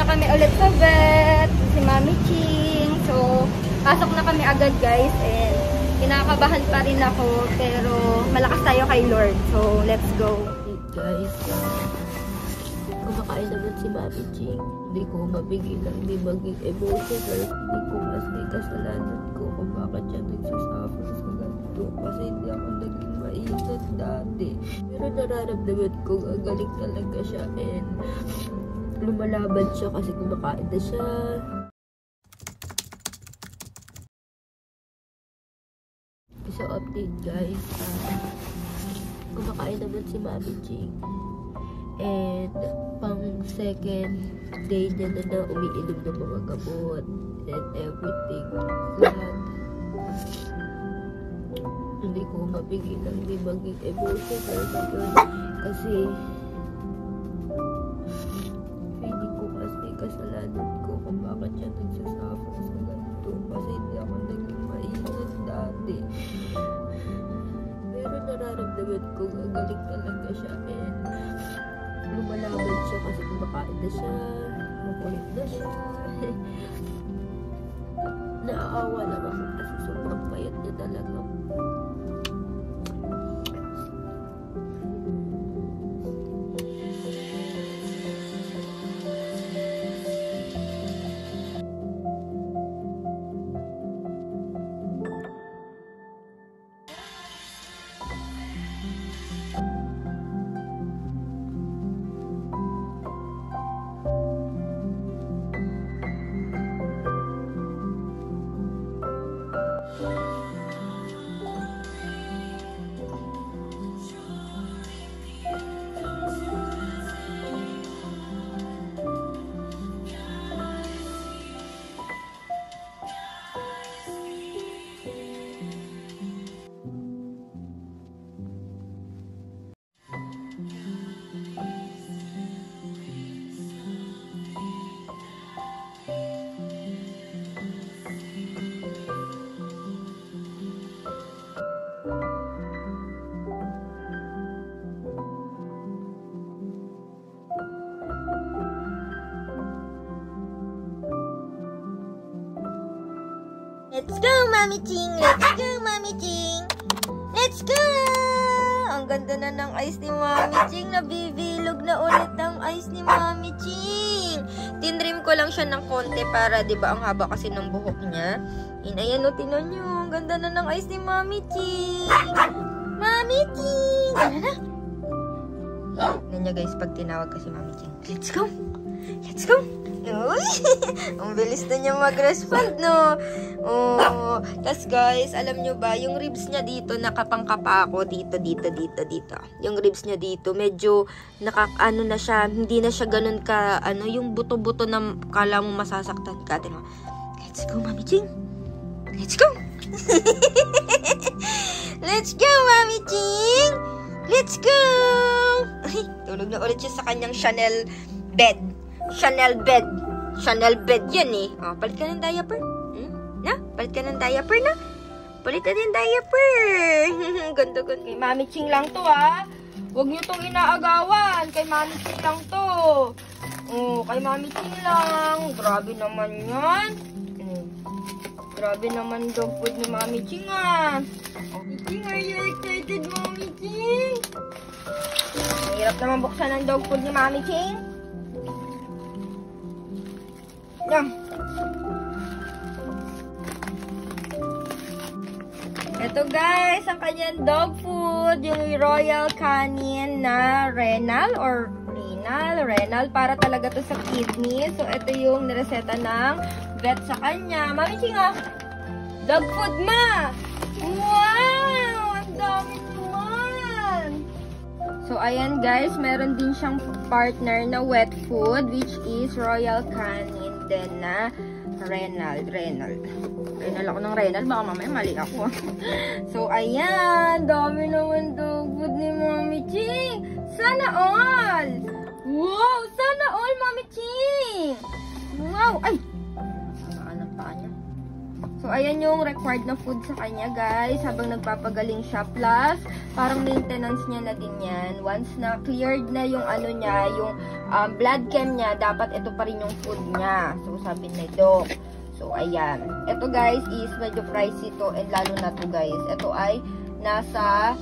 kami ulit sa vet, si Mami Ching. So, pasok na kami agad guys. And kinakabahan pa rin ako. Pero malakas tayo kay Lord. So, let's go. Hey guys, kumakain naman si Mami Ching. Hindi ko mapigilan, hindi maging emotional. Hindi ko mas may kasalanan ko kung bakit siya nagsasuffer sa ganito. Kasi hindi ako naging maingat dati. Pero nararamdaman ko gagaling talaga siya and lumalaban siya kasi kumakain na siya. Isa update guys, kumakain naman si Mami Ching. And pang second day niya na umiinom ng mga gamot and everything. Lahat. Hindi ko mapigilan, hindi maging emotional ngayon. Kasi feeling ko kasi kasalanan ko kung bakit siya nagsasuffer sa ganito. Kasi hindi ako naging maingat dati. Pero nararamdaman ko gagaling talaga siya and lumalaban siya kasi kumakain na siya, makulit na siya. Naaawa lang ako kasi sobrang payat niya talaga. Let's go, Mami Ching! Let's go, Mami Ching! Let's go! Ang ganda na ng ice ni Mami Ching. Nabibilog na ulit ang ice ni Mami Ching. Tinrim ko lang siya ng konti para, di ba, ang haba kasi ng buhok niya. Ayan o, tinan nyo. Ang ganda na ng ice ni Mami Ching. Mami Ching! Ano na? Tignan nyo guys, pag tinawag kasi Mami Ching. Let's go! Let's go! Uy! Ang bilis na niya mag-respond, no? Oh, tas guys, alam nyo ba, yung ribs niya dito, nakapangkapa ako dito. Yung ribs niya dito, medyo ano na siya, hindi na siya ganun ka, yung buto-buto na kala mo masasaktan ka. Tingnan mo. Let's go, Mami Ching! Let's go! Let's go, Mami Ching! Let's go! Ay, tulog na ulit siya sa kanyang Chanel bed. Chanel bed yan eh. Oh, palit ka ng diaper. Na? Palit ka ng diaper na? Palit ka din diaper. Ganda. Kay Mami Ching lang to ah. Huwag nyo tong inaagawan. Kay Mami Ching lang to. Oh, kay Mami Ching lang. Grabe naman yan. Grabe naman dog food ni Mami Ching ah. Mami Ching, are you excited, Mami Ching? Mahirap naman buksan ang dog food ni Mami Ching. Yan. Ito guys, ang kanyang dog food, yung Royal Canin na renal or renal para talaga to sa kidney. So ito yung nireseta ng vet sa kanya. Mami Ching ah, dog food ma! Wow! Ang dami naman! So ayan guys, meron din siyang partner na wet food which is Royal Canin din na renal ako ng renal, baka mamaya mali ako. So ayan, dami naman dog food ni Mami Ching. Sana all! Wow! Sana all, Mami Ching! Wow! Ay! Saan ang paa niya? So So, ayan yung required na food sa kanya, guys, habang nagpapagaling siya. Plus, parang maintenance niya na din yan. Once na cleared na yung ano niya, yung blood chem niya, dapat ito pa rin yung food niya. So, sabi na ito. So, ayan. Ito, guys, is medyo pricey to, and lalo na to, guys. Ito ay nasa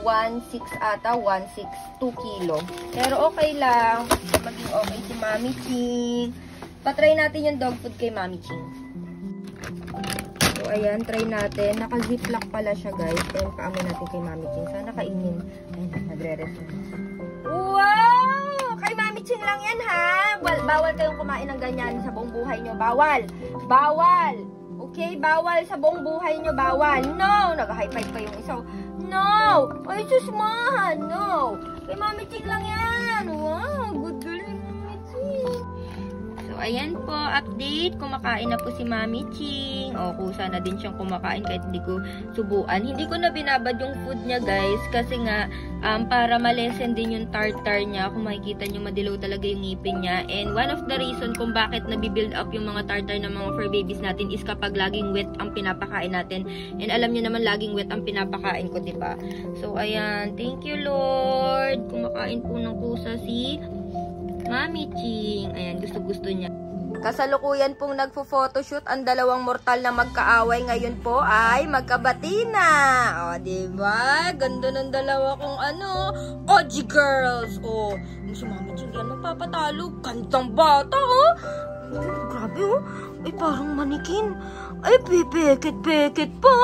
1.6 ata, 1.62 kilo. Pero okay lang. Maging okay si Mami Ching. Patry natin yung dog food kay Mami Ching. So, ayan, try natin. Naka-ziplock pala siya, guys. Ayan, paamoy natin kay Mami Ching. Sana kainin. Ayan, nagre-resume. Wow! Kay Mami Ching lang yan, ha? Bawal kayong kumain ng ganyan sa buong buhay nyo. Bawal! Bawal! Okay? Bawal sa buong buhay nyo. Bawal! No! Nag-high five pa yung isa. No! Ay, susmahan! No! Kay Mami Ching lang yan! Wow! Good girl ni Mami Ching! So, ayan po, update. Kumakain na po si Mami Ching. O, kusa na din siyang kumakain kahit hindi ko subuan. Hindi ko na binabad yung food niya, guys. Kasi nga, para malesen din yung tartar niya. Kung makikita nyo, madilaw talaga yung ngipin niya. And one of the reason kung bakit nabibuild up yung mga tartar ng mga fur babies natin is kapag laging wet ang pinapakain natin. And alam niyo naman, laging wet ang pinapakain ko, diba? So, ayan. Thank you, Lord. Kumakain po ng kusa si Mami Ching. Ayan, gusto-gusto niya. Kasalukuyan pong nagpo-photoshoot ang dalawang mortal na magkaaway ngayon po ay magkabati na. O, diba? Ganda ng dalawa kong OG girls. O, si Mami Ching yan magpapatalo. Gandang bata, oh. Grabe, oh. Ay, parang manikin. Ay, pepeket pa.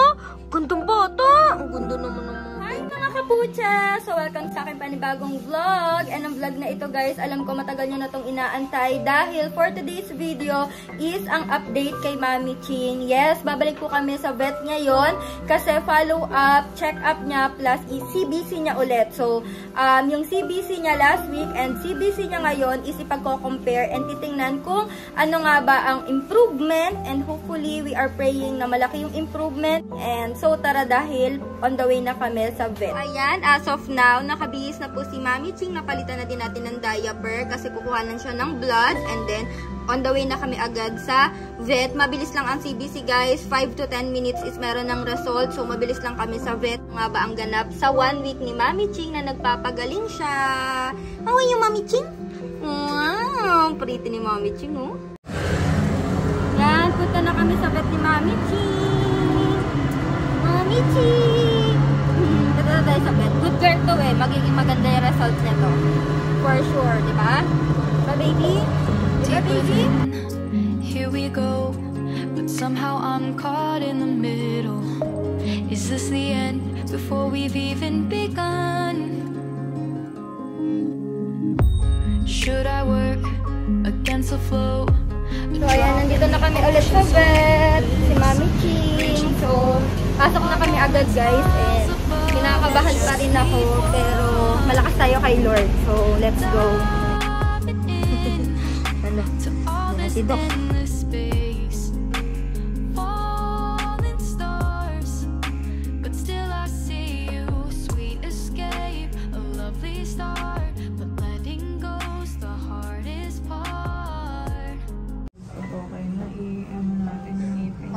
Gandang bata. Ang ganda naman ng hi mga kapucha! So, welcome sa aking panibagong vlog. And ang vlog na ito, guys, alam ko matagal nyo na itong inaantay dahil for today's video is ang update kay Mami Ching. Yes, babalik po kami sa vet ngayon kasi follow up, check up niya plus CBC niya ulit. So, yung CBC niya last week and CBC niya ngayon is ipagko-compare and titingnan kung ano nga ba ang improvement and hopefully we are praying na malaki yung improvement. And so, tara dahil on the way na kami sa vet. Ayan, as of now, nakabihis na po si Mami Ching. Napalitan na din natin ng diaper kasi kukuhanan siya ng blood and then on the way na kami agad sa vet. Mabilis lang ang CBC, guys. 5 to 10 minutes is meron ng result. So, mabilis lang kami sa vet. Nga ba ang ganap sa 1 week ni Mami Ching na nagpapagaling siya. How are you, Mami Ching? Wow, pretty ni Mami Ching, oh. Yan, punta na kami sa vet ni Mami Ching. Mami Ching! Dito tayo sa vet. Good girl to eh. Magiging maganda yung results nito. For sure, di ba? Diba, baby? Diba, baby? Here we go, but somehow I'm caught in the middle. Is this the end before we've even begun? Should I work against the flow? So, ayan, nandito na kami ulit sa vet. Si Mami Ching. So, pasok na kami agad, guys. And kinakabahan pa rin ako. Pero, malakas tayo kay Lord. So, let's go. Ano? Si Doc.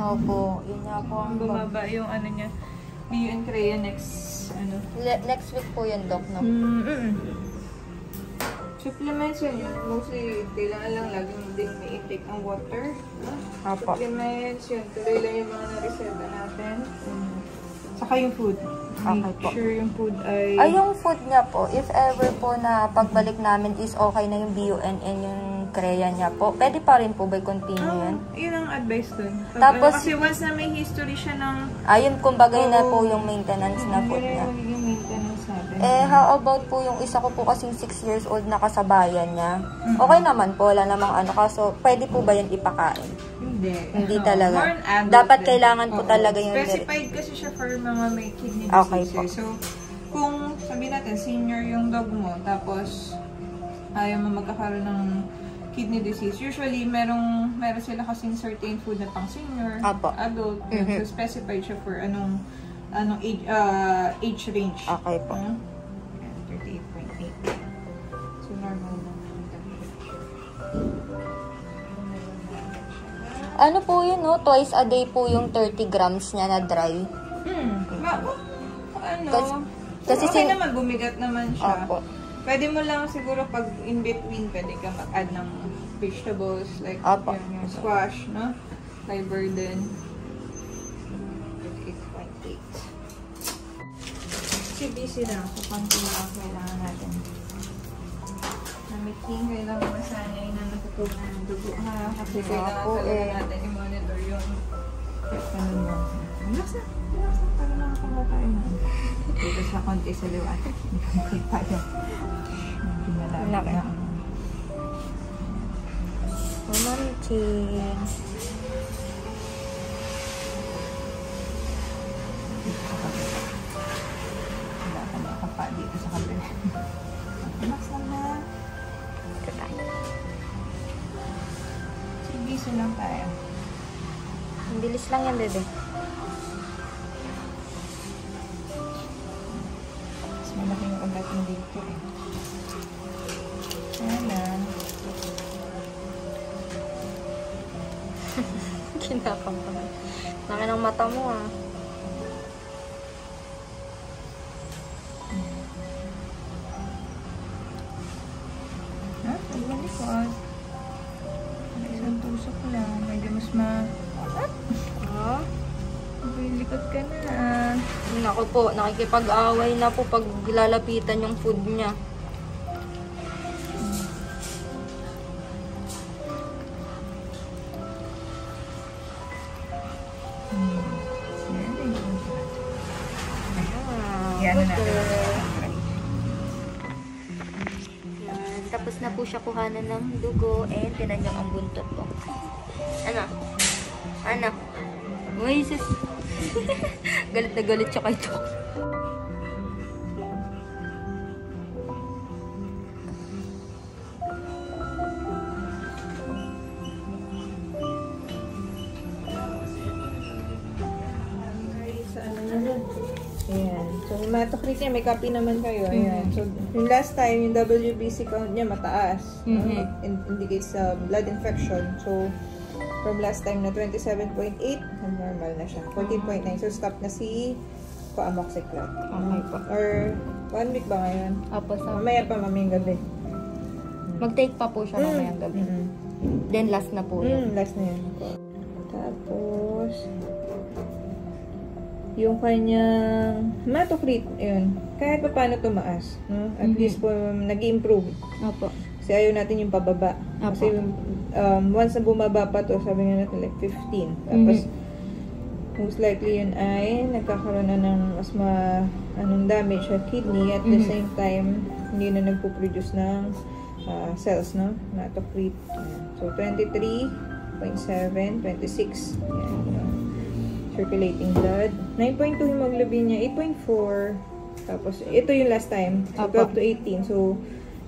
Opo, yun nga po ang bumaba yung ano niya, Bio and Crea next next week po yun, Doc, no? Supplements yun. Mostly, kailangan lang laging din may intake ang water. Opo. Supplements yun. Tuloy lang yung mga na-reseta natin. Saka yung food. Okay po. Sure yung food ay... Ay, yung food niya po, if ever po na pagbalik namin is okay na yung BUNN, yung Crea niya po, pwede pa rin po ba continue yan? Yun ang advice dun. Tapos, kasi once na may history siya ng... ayun, kumbaga na po yung maintenance na food niya. Yung maintenance natin. How about po yung isa ko po kasing 6 years old na kasabayan niya? Okay naman po, wala namang kaso pwede po ba yan ipakain? Hindi talaga. Dapat kailangan po talaga yung... Specified kasi siya for mga may kidney disease. Okay po. So, kung sabihin natin, senior yung dog mo, tapos ayaw mo magkakaroon ng kidney disease, usually meron sila kasing certain food na pang senior, adult, so specified siya for anong age range. Okay po. 38.8. So, normal na. Ano po yun, no? Twice a day po yung 30 grams niya na dry. Kasi okay naman, bumigat naman siya. Opo. Pwede mo lang siguro pag in between, pwede ka mag-add ng vegetables, like yung squash, no? High burden. 8.8. Kasi busy na. So, konti lang kailangan natin. Namiting, kailangan masanay na natutunan ng dugo, ha? Kasi kailangan talaga natin i-monitor yung relax na. Para makakawa tayo na. Dito sa konti sa liwan. Hindi tayo. Malaki na. Mamiching. Wala ka makapa dito sa kabila. Relax lang na. Sige, lang tayo. Ang bilis lang yan, bebe. Mas malaki yung pagdating dito eh. Ayan na. Kinakabahan. Laki ng mata mo, ah. Ha? Pagbalikod. Isang tusok lang. Medyo mas likod ka na. Naku po, nakikipag-away na po pag lalapitan yung food niya. Yan na. Yan. Tapos na po siya kuhanan ng dugo and tinan niyo ang buntot po. Ano? Ano? Uy, sis. Galit na galit siya kay Doc. Ayan. So, hematocrit niya, may copy naman kayo. Ayan. So, yung last time, yung WBC count niya mataas. Indicates blood infection. So, from last time na 27.8, normal na siya. 14.9. So, stop na si amoxicillin. Okay po. Or, 1 week ba ngayon? Apo, sa Mamaya pa, mamayang gabi. mag-take pa po siya mamayang gabi. Then, last na po yun. Last na yun. Tapos, yung kanyang hematocrit, yun, kahit pa paano tumaas. No? At least po, nag-improve. Opo. Kasi ayaw natin yung pababa. Opo. Kasi once na bumaba pa to, sabi nga natin like 15. Tapos, most likely yun ay nagkakaroon na ng mas damage sa kidney. At the same time, hindi na nagpo-produce ng cells, no? Hematocrit. So, 23.7, 26. Yan, circulating blood. 9.2 hemoglobin niya, 8.4. Tapos, ito yung last time. So, 12 to 18. So,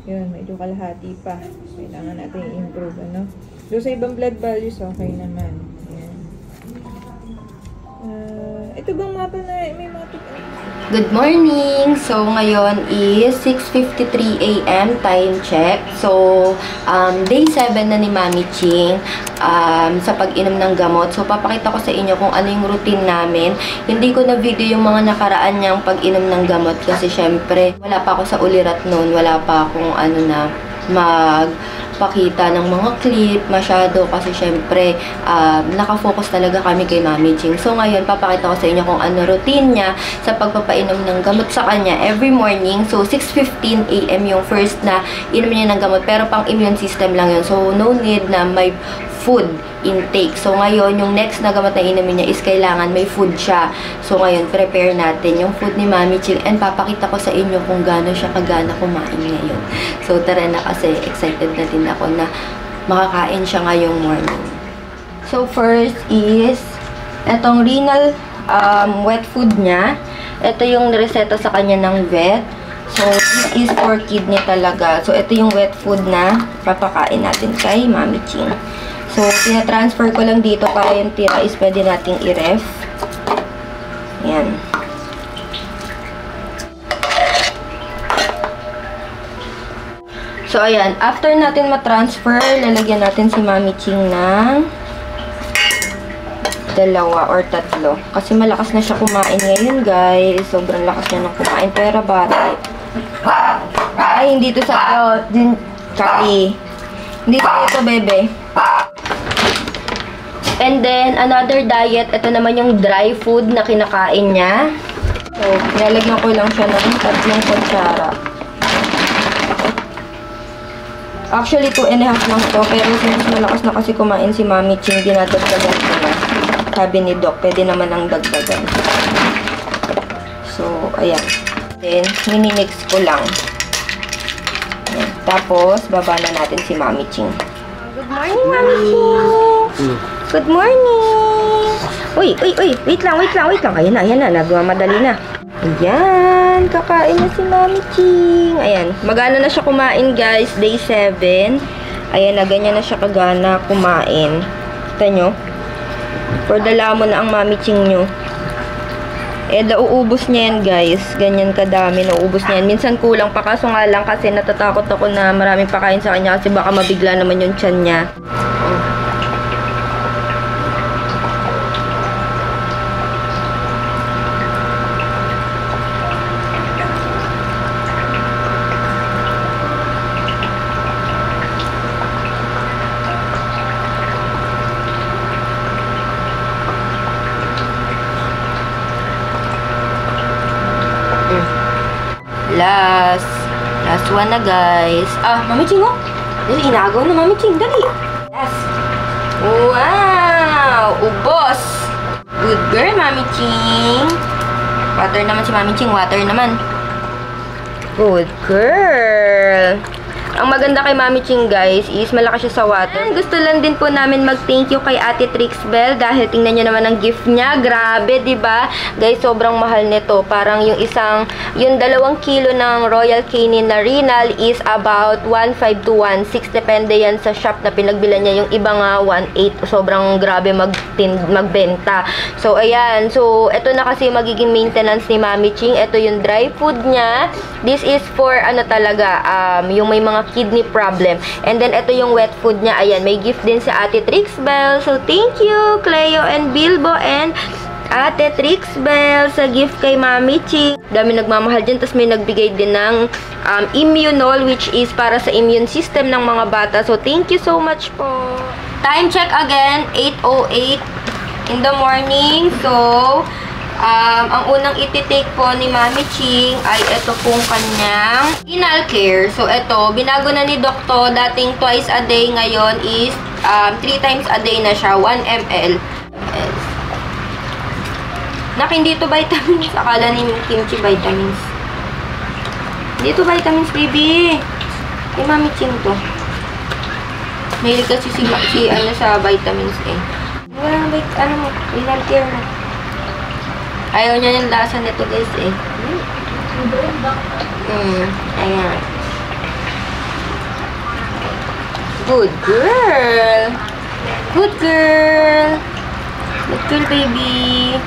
yun, medyo kalahati pa. Kailangan natin i-improve, ano? Doon sa ibang blood values, okay naman. Ayan. Ito bang mapa na may mapa? Good morning! So, ngayon is 6:53 AM time check. So, day 7 na ni Mami Ching sa pag-inom ng gamot. So, papakita ko sa inyo kung ano yung routine namin. Hindi ko na video yung mga nakaraan niyang pag-inom ng gamot kasi syempre, wala pa ako sa ulirat noon. Wala pa akong magpakita ng mga clip masyado kasi syempre nakafocus talaga kami kay Mami Ching. So ngayon papakita ko sa inyo kung ano routine niya sa pagpapainom ng gamot sa kanya every morning. So 6:15 AM yung first na inom niya ng gamot pero pang immune system lang yun. So no need na may food intake. So ngayon yung next na gamot na inumin niya is kailangan may food siya. So ngayon prepare natin yung food ni Mami Ching and papakita ko sa inyo kung gaano siya kagana kumain ngayon. So tara na kasi excited na din ako na makakain siya ngayong morning. So first is etong renal wet food niya. Ito yung reseta sa kanya ng vet. So this is for kidney talaga. So ito yung wet food na papakain natin kay Mami Ching. So, tina-transfer ko lang dito para yung tira is pwede nating i-ref. Ayan. So, ayan. After natin ma-transfer, lalagyan natin si Mami Ching ng 2 or 3. Kasi malakas na siya kumain ngayon, guys. Sobrang lakas niya ng kumain. Pera bata. Ay, hindi to sa... Charlie. Hindi to ito, bebe. And then, another diet. Ito naman yung dry food na kinakain niya. So, nilalagyan ko lang siya ng 3 kutsara. Actually, 2.5 lang to. Pero since malakas na kasi kumain si Mami Ching, dinadagdagan ko na. Sabi ni Doc, pwede naman ang dagdagan. So, ayan. Then, minimix ko lang. Ayan. Tapos, baba na natin si Mami Ching. Good morning, Mami Ching! Good morning! Uy! Wait lang. Ayan na. Nagmamadali na. Ayan. Kakain na si Mami Ching. Ayan. Magana na siya kumain, guys. Day 7. Ayan na. Ganyan na siya kagana kumain. Kita nyo? For dala mo na ang Mami Ching nyo. Nauubos niya yan, guys. Ganyan kadami. Nauubos niya yan. Minsan kulang pa. Kaso nga lang kasi natatakot ako na maraming pakain sa kanya kasi baka mabigla naman yung tiyan niya. Last one na, guys. Mami Ching, oh. Dali, inagaw na, Mami Ching. Dali. Last. Wow! Ubos. Good girl, Mami Ching. Water naman si Mami Ching. Water naman. Good girl. Ang maganda kay Mami Ching, guys, is malakas siya sa water. Gusto lang din po namin mag-thank you kay Ate Trixbel dahil tingnan niyo naman ang gift niya. Grabe, diba? Guys, sobrang mahal nito. Parang yung 2 kilo ng Royal Canin na Renal is about 1.5 to 1.6. Depende yan sa shop na pinagbilan niya. Yung iba nga 1.8. Sobrang grabe magbenta. So, ayan. So, ito na kasi magiging maintenance ni Mami Ching. Ito yung dry food niya. This is for, talaga, yung may mga kidney problem. And then, ito yung wet food niya. Ayan, may gift din sa Ate Trixbel. So, thank you, Cleo and Bilbo and Ate Trixbel sa gift kay Mami Ching. Dami nagmamahal dyan. Tapos may nagbigay din ng Immunol, which is para sa immune system ng mga bata. So, thank you so much po. Time check again, 8:08 in the morning. So, ang unang ititake po ni Mami Ching ay ito pong kanyang renal care. So, ito, binago na ni Doktor. Dating twice a day, ngayon is 3 times a day na siya. 1 ml. Nak, hindi ito vitamins. Akala ni Kimchi vitamins. Hindi ito vitamins, baby. Kay Mami Ching to. Mahilig kasi si sa vitamins eh. Wala nang renal care mo. Ayaw niya yung lasa nito, guys, eh. Ayan. Good girl. Good girl. Good girl, baby.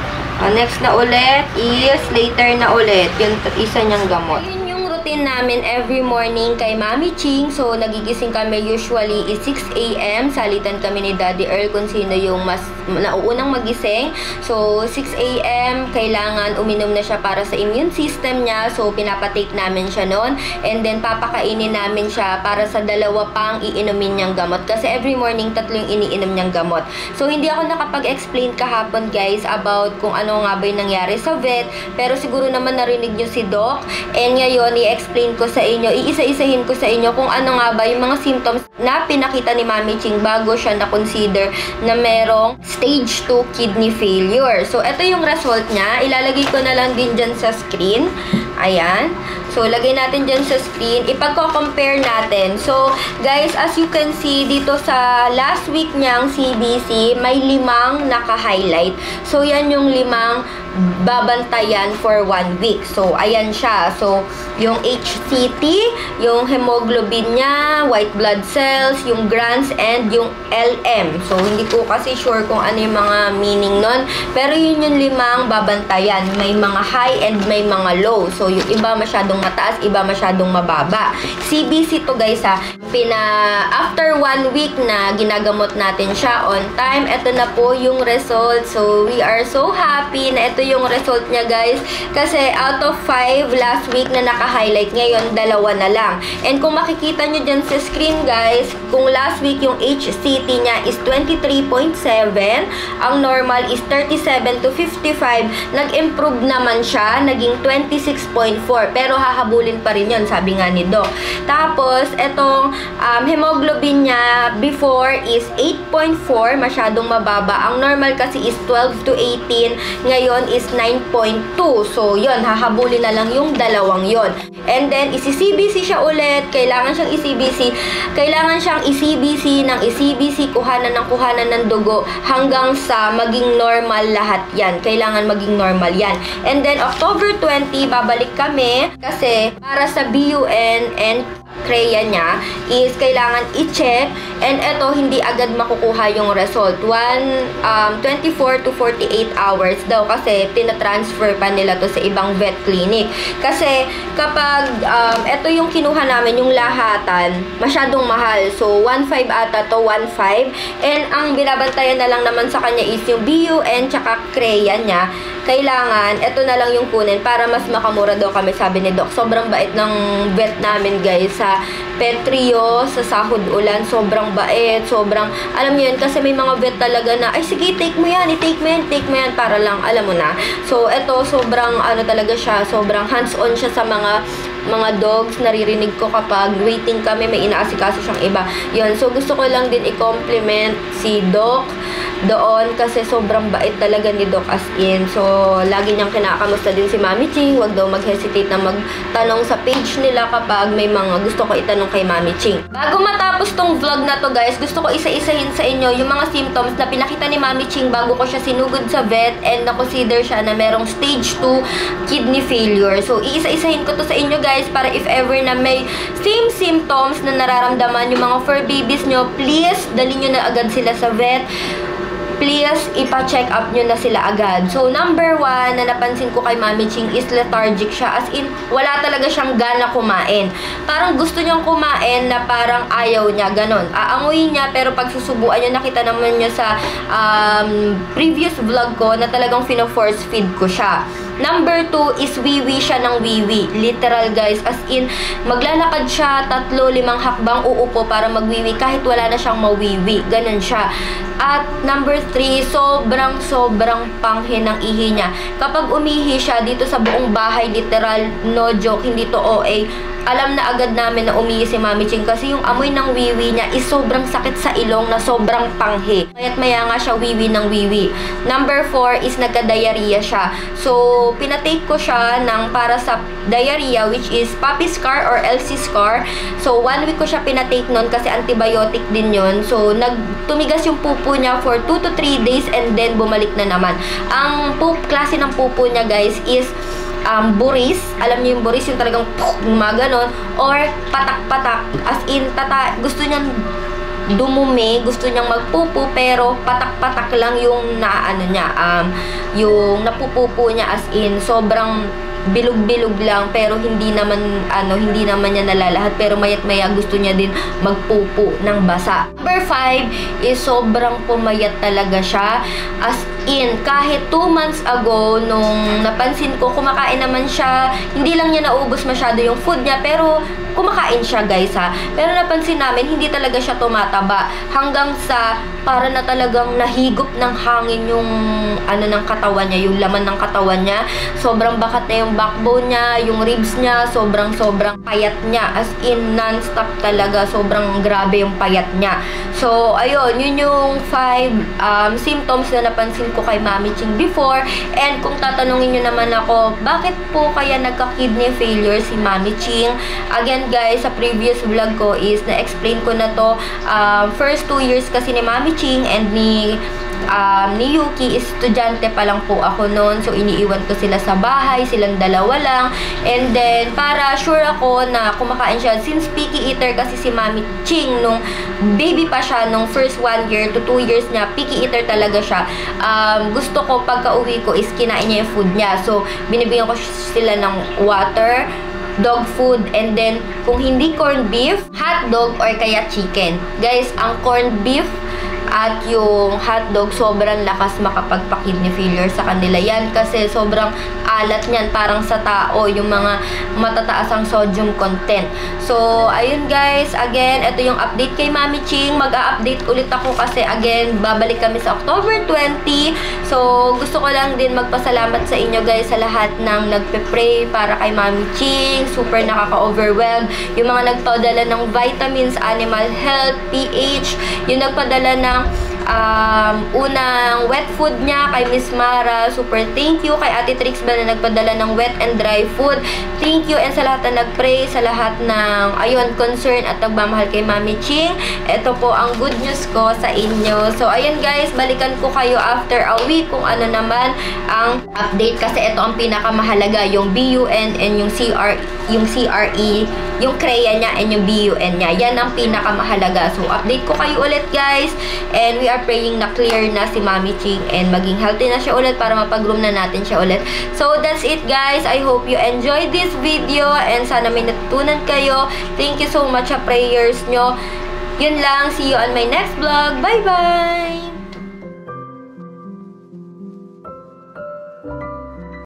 Next na ulit is later na ulit. Yung isa niyang gamot. Yun yung routine namin every morning kay Mami Ching. So, nagigising kami usually is 6 AM. Salitan kami ni Daddy Earl kung sino yung mas nauunang magising. So, 6 AM, kailangan uminom na siya para sa immune system niya. So, pinapatake namin siya noon. And then, papakainin namin siya para sa 2 pang iinumin niyang gamot. Kasi every morning, 3 yung iniinom niyang gamot. So, hindi ako nakapag-explain kahapon, guys, about kung ano nga ba yung nangyari sa vet. Pero siguro naman narinig niyo si Doc. And ngayon, i-explain ko sa inyo, iisa-isahin ko sa inyo kung ano nga ba yung mga symptoms na pinakita ni Mami Ching bago siya na-consider na merong stage 2 kidney failure. So, ito yung result niya. Ilalagay ko na lang din dyan sa screen. Ayan. So, lagay natin dyan sa screen. Ipagko-compare natin. So, guys, as you can see, dito sa last week niyang CBC, may 5 naka-highlight. So, yan yung 5 babantayan for 1 week. So, ayan siya. So, yung HCT, yung hemoglobin niya, white blood cells, yung grants, and yung LM. So, hindi ko kasi sure kung ano yung mga meaning nun. Pero yun yung 5 babantayan. May mga high and may mga low. So, yung iba masyadong mataas, iba masyadong mababa. CBC to guys ha. After 1 week na ginagamot natin siya on time, ito na po yung result. So, we are so happy na ito yung result niya guys. Kasi out of 5 last week na naka-highlight, ngayon 2 na lang. And kung makikita nyo dyan sa screen guys, kung last week yung HCT niya is 23.7, ang normal is 37 to 55, nag-improve naman siya, naging 26.4. Pero hahabulin pa rin yun, sabi nga ni Doc. Tapos, etong hemoglobin niya before is 8.4, masyadong mababa. Ang normal kasi is 12 to 18, ngayon is 9.2. So, yun, hahabulin na lang yung 2 yon. And then, isi-CBC siya ulit. Kailangan siyang i-CBC. Kailangan siyang i-CBC ng i-CBC, kuhanan ng dugo, hanggang sa maging normal lahat yan. Kailangan maging normal yan. And then, October 20, babalik kami kasi para sa BUN and CREA niya is kailangan i-check, and eto hindi agad makukuha yung result. 24 to 48 hours daw kasi tinatransfer pa nila to sa ibang vet clinic. Kasi kapag eto yung kinuha namin, yung lahatan, masyadong mahal. So 1.5 ata to, 1.5. And ang binabantayan na lang naman sa kanya is yung BUN tsaka CREA niya. Kailangan, eto na lang yung kunin para mas makamura daw kami, sabi ni Doc. Sobrang bait ng vet namin guys sa Petrio, sa Sahod Ulan. Sobrang bait, sobrang, alam niyo yun, kasi may mga vet talaga na, ay sige, take mo yan, take mo yan, para lang, alam mo na. So, eto, sobrang, ano talaga siya, sobrang hands-on siya sa mga dogs. Naririnig ko kapag waiting kami, may inaasikaso siyang iba. Yun, so gusto ko lang din i-compliment si Doc doon kasi sobrang bait talaga ni Doc as in. So, lagi niyang kinakamusta din si Mami Ching. Huwag daw mag-hesitate na magtanong sa page nila kapag may mga gusto ko itanong kay Mami Ching. Bago matapos tong vlog na to guys, gusto ko isa-isahin sa inyo yung mga symptoms na pinakita ni Mami Ching bago ko siya sinugod sa vet, and na-consider siya na merong stage 2 kidney failure. So, iisa-isahin ko to sa inyo guys para if ever na may same symptoms na nararamdaman yung mga fur babies nyo, please, dali nyo na agad sila sa vet. Please, ipa-check up nyo na sila agad. So, number 1 na napansin ko kay Mami Ching is lethargic siya. As in, wala talaga siyang gana kumain. Parang gusto niyang kumain na parang ayaw niya, ganon. Aanguyin niya, pero pag susubuan niya, nakita naman niya sa previous vlog ko na talagang fino-force feed ko siya. Number 2 is wiwi siya ng wiwi. Literal guys, as in, maglalakad siya 3-5 hakbang uupo para magwiwi kahit wala na siyang mawiwi. Ganon siya. At number 3, sobrang panghin ng ihi niya. Kapag umihi siya dito sa buong bahay, literal, no joke, hindi to OA, alam na agad namin na umihi si Mami Ching kasi yung amoy ng wiwi niya is sobrang sakit sa ilong na sobrang panghi. Kaya't maya nga siya wiwi ng wiwi. Number 4 is nagka-diarrhea siya. So, pinatake ko siya ng para sa diarrhea, which is Puppy Scar or LC Scar. So, 1 week ko siya pinatake nun kasi antibiotic din yun. So, tumigas yung pupo niya for 2 to 3 days and then bumalik na naman. Ang klase ng pupo niya guys is buris. Alam niyo yung buris, yung talagang gumaganon, or patak-patak, as in gusto niyang dumumi, gusto niyang magpupo, pero patak-patak lang yung yung napupupo niya, as in sobrang bilog-bilog lang, pero hindi naman niya nalalahat, pero mayat-maya gusto niya din magpupo ng basa. Number 5 is sobrang pumayat talaga siya, as in kahit 2 months ago nung napansin ko kumakain naman siya, hindi lang niya naubos masyado yung food niya, pero kumakain siya guys ha. Pero napansin namin hindi talaga siya tumataba hanggang sa para na talagang nahigop ng hangin yung ng katawan niya, yung laman ng katawan niya. Sobrang bakat na yung backbone niya, yung ribs niya, sobrang payat niya, as in non-stop talaga, sobrang grabe yung payat niya. So ayun, yun yung 5 symptoms na napansin ko kay Mami Ching before. And kung tatanungin nyo naman ako, bakit po kaya nagka-kidney failure si Mami Ching? Again guys, sa previous vlog ko is na-explain ko na to. First 2 years kasi ni Mami Ching and ni Yuki, estudyante pa lang po ako noon. So, iniiwan ko sila sa bahay. Silang dalawa lang. And then, para sure ako na kumakain siya. Since picky eater kasi si Mami Ching, nung baby pa siya, nung first 1 year to 2 years niya, picky eater talaga siya. Gusto ko, pagka uwi ko, is kinain niya yung food niya. So, binibigyan ko sila ng water, dog food. And then, kung hindi corned beef, hotdog or kaya chicken. Guys, ang corned beef at yung hotdog, sobrang lakas makapagpa-kidney failure sa kanila yan kasi sobrang alat niyan, parang sa tao, yung mga matataas ang sodium content. So, ayun guys, again, ito yung update kay Mami Ching. Mag-a-update ulit ako kasi again, babalik kami sa October 20. So, gusto ko lang din magpasalamat sa inyo guys sa lahat ng nagpe-pray para kay Mami Ching. Super nakaka-overwhelm. Yung mga nagpadala ng vitamins, animal health, PH, yung nagpadala ng unang wet food niya kay Miss Mara. Super thank you kay Ate Trix Bell na nagpadala ng wet and dry food. Thank you, and sa lahat na nag-pray, sa lahat ng ayun, concern at nagmamahal kay Mami Ching. Ito po ang good news ko sa inyo. So ayun guys, balikan ko kayo after a week kung ano naman ang update kasi ito ang pinakamahalaga, yung BUN and yung CRE, yung CREA niya and yung BUN niya. Yan ang pinakamahalaga. So update ko kayo ulit guys, and we are praying na clear na si Mami Ching and maging healthy na siya ulit para mapag-groom na natin siya ulit. So that's it guys. I hope you enjoyed this video and sana may natutunan kayo. Thank you so much sa prayers nyo. Yun lang. See you on my next vlog. Bye bye!